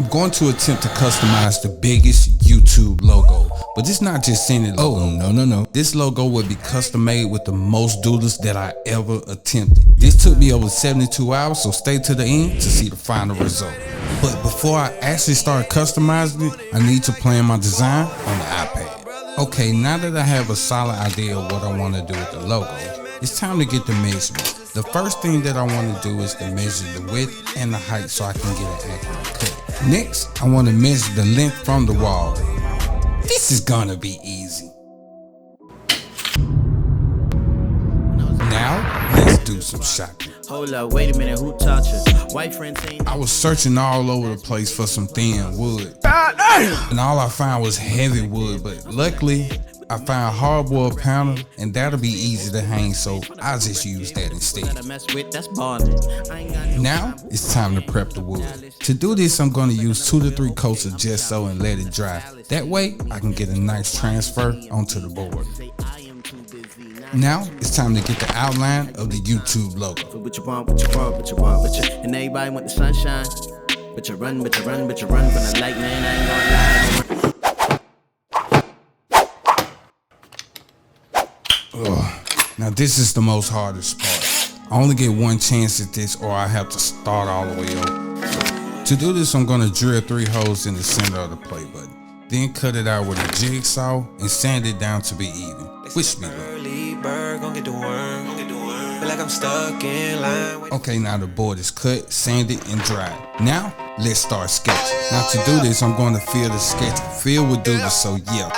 I'm going to attempt to customize the biggest YouTube logo, but it's not just any logo. Oh, no. This logo will be custom made with the most doodles that I ever attempted. This took me over 72 hours, so stay to the end to see the final result. But before I actually start customizing it, I need to plan my design on the iPad. Okay, now that I have a solid idea of what I want to do with the logo, it's time to get the measurements. The first thing that I want to do is to measure the width and the height so I can get an accurate cut. Next, I want to measure the length from the wall. This is gonna be easy. Now, let's do some shopping. Hold up, wait a minute, who taught you? White friends ain't. I was searching all over the place for some thin wood, and all I found was heavy wood, but luckily, I found hardwood panel, and that'll be easy to hang, so I'll just use that instead. Now, it's time to prep the wood. To do this, I'm going to use 2 to 3 coats of gesso and let it dry. That way, I can get a nice transfer onto the board. Now, it's time to get the outline of the YouTube logo. And everybody want the sunshine. But you run from the light, man, I ain't gonna lie. Now this is the most hardest part. I only get one chance at this or I have to start all the way over. To do this, I'm gonna drill 3 holes in the center of the play button. Then cut it out with a jigsaw and sand it down to be even. Wish me luck. Okay, now the board is cut, sanded, and dried. Now, let's start sketching. Now to do this, I'm gonna fill the sketch filled with doodles, so yeah,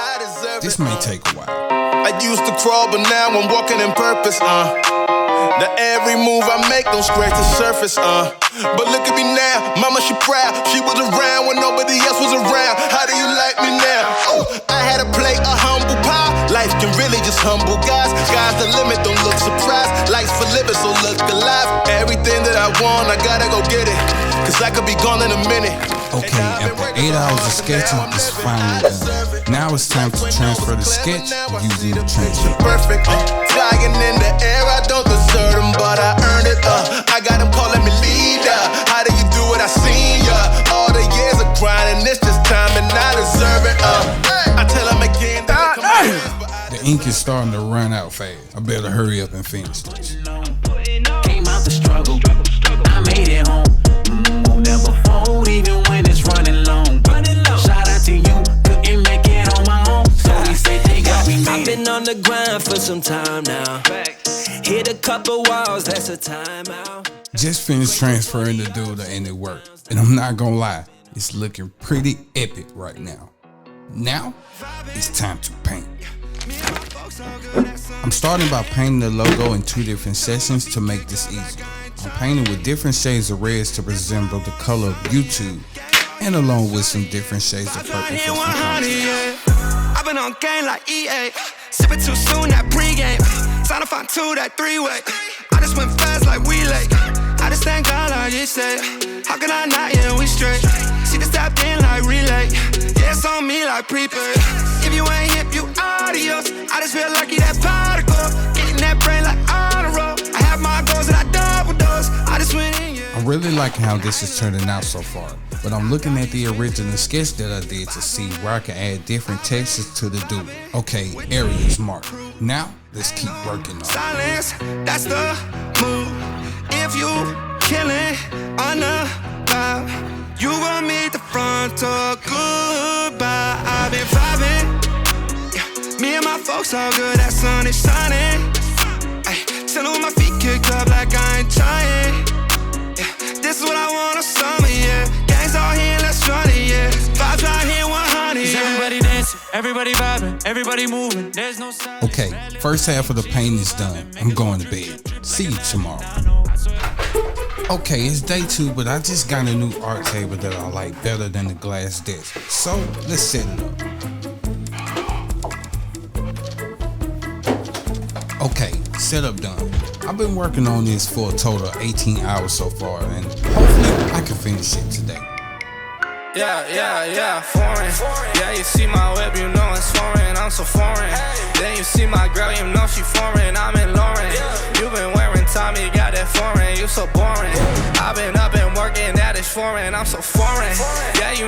this may take a while. I used to crawl, but now I'm walking in purpose, Now every move I make don't scratch the surface, But look at me now, mama, she proud. She was around when nobody else was around. How do you like me now? I had to play a humble pie. Life can really just humble guys. Sky's the limit, don't look surprised. Life's for living, so look alive. Everything that I want, I gotta go get it. Cause I could be gone in a minute. Okay, after 8 hours of sketching, it's finally done. Now it's time to transfer the sketch using the transfer. Perfect, flying in the air, I don't deserve them, but I earned it, I got them calling me leader. How do you do it? I seen ya. All the years of grinding, it's just time and I deserve it, I tell them again that the ink is starting to run out fast. I better hurry up and finish this. Came out the struggle, I made it home. Never fold even when it's running long. Shout out to you, couldn't make it on my own. So we say they got me made. I've been on the grind for some time now. Hit a couple walls, that's a timeout. Just finished transferring the doodle and it worked. And I'm not gonna lie, it's looking pretty epic right now. Now, it's time to paint. I'm starting by painting the logo in 2 different sessions to make this easier. I'm painting with different shades of reds to resemble the color of YouTube, and along with some different shades of purple for some contrast. I've been on game like EA, sipping too soon that pregame. Time to find 2 that 3-way. I just went fast like we late. I just thank God like he said. How can I not? Yeah, we straight. See the step in like relay. Yeah, it's on me like prepaid. If you ain't hip, you adios. I just feel lucky that particle. Getting that brain like on a roll. I have my goals and I double dose. I just went in, yeah. I'm really liking how this is turning out so far, but I'm looking at the original sketch that I did to see where I can add different textures to the doodle. Okay, area is marked. Now, let's keep working on it. Silence, that's the move. If you killing on the vibe, you gon' meet the front door goodbye. I've been vibing, yeah. Me and my folks all good, that sun is shining. Ay, chillin' with my feet kicked up like I ain't trying. Yeah. This is what I want on summer, yeah. Gangs all here, let's run it, yeah. Vibes right here, 100, yeah. Everybody dancing, everybody vibing, everybody moving. There's no silence. Okay, first half of the painting is done. I'm going to bed. See you tomorrow. Okay, it's day 2, but I just got a new art table that I like better than the glass desk. So, let's set it up. Okay, setup done. I've been working on this for a total of 18 hours so far, and hopefully I can finish it today. Yeah, foreign. Yeah, you see my whip, you know it's foreign. I'm so foreign. Then you see my girl, you know she foreign. I'm in Lauren. You been wearing Tommy, got that foreign. You so boring. I've been up and working, that is foreign. I'm so foreign. Yeah, you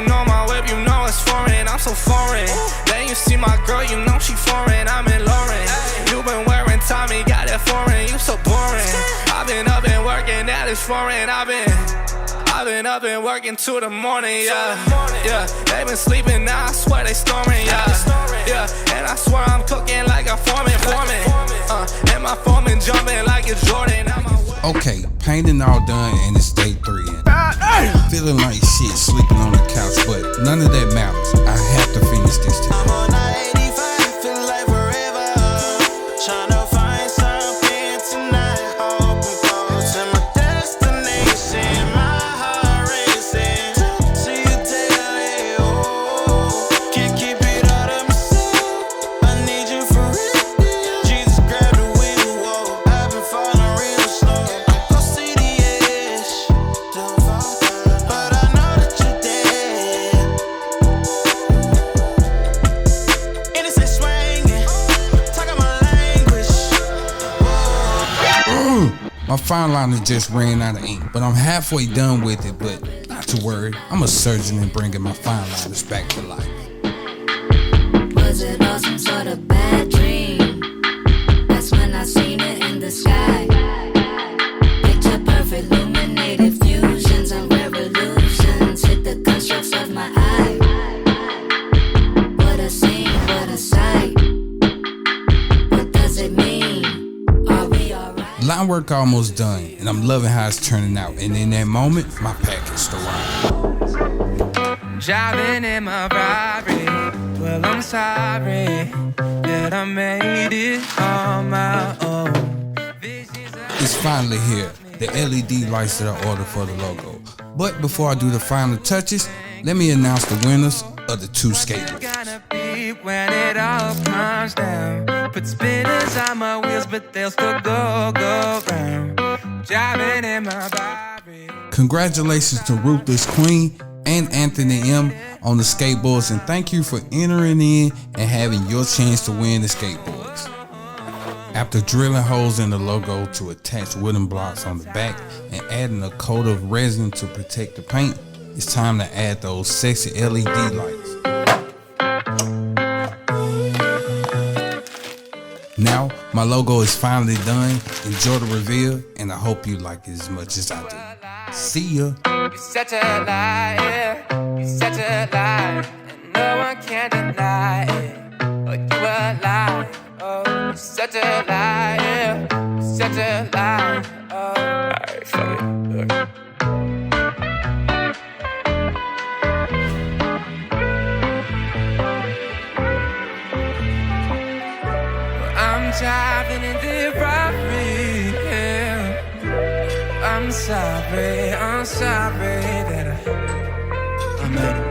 you see my girl, you know she foreign, I'm in Lauren. You been wearing Tommy, got it foreign, you so boring. I've been up and working, that is foreign. I've been up and working till the morning, yeah. They been sleeping now, I swear they snoring, yeah. And I swear I'm cooking like a foreman. And my foreman jumping like it's Jordan. Okay, painting all done and it's day 3 and feeling like shit sleeping on the couch, but none of that matters. I have to finish this today. I'm on 85, feeling like forever. Tryna find something tonight. Hope we go to my destination. My heart racing. See you daily. Oh, can't keep it out of myself. I need you for real. Jesus grabbed the wheel. Whoa, I've been falling real slow. I'm close to the edge. Don't fall down, but I know that you're dead. Innocent swinging, talking my language. My fine liner just ran out of ink, but I'm halfway done with it, but not to worry. I'm a surgeon in bringing my fine liners back to life. Was it all some sort of bad dream? That's when I seen it in the sky. Picture perfect, illuminated fusions and revolutions hit the constructs of my eye. What a scene, what a sight. What does it mean? Are we alright? Line work almost done, and I'm loving how it's turning out. And in that moment, my package arrived. Driving in my Ferrari. Well, I'm sorry that I made it on my own. It's finally here, the LED lights that I ordered for the logo. But before I do the final touches, let me announce the winners of the 2 skateboards. Gonna be when it all comes down. Put spinners on my wheels, but they'll still go round. Driving in my Ferrari. Congratulations to Ruthless Queen and Anthony M on the skateboards, and thank you for entering in and having your chance to win the skateboards. After drilling holes in the logo to attach wooden blocks on the back and adding a coat of resin to protect the paint, it's time to add those sexy LED lights. Now, my logo is finally done. Enjoy the reveal, and I hope you like it as much as I do. See ya. You're such a liar, you're such a liar, and no one can deny it. Oh, you a liar, oh, you're such a liar, you're such a liar, oh. Alright, fuck it. I'm driving in the Ferrari, yeah. I'm sorry that I made it.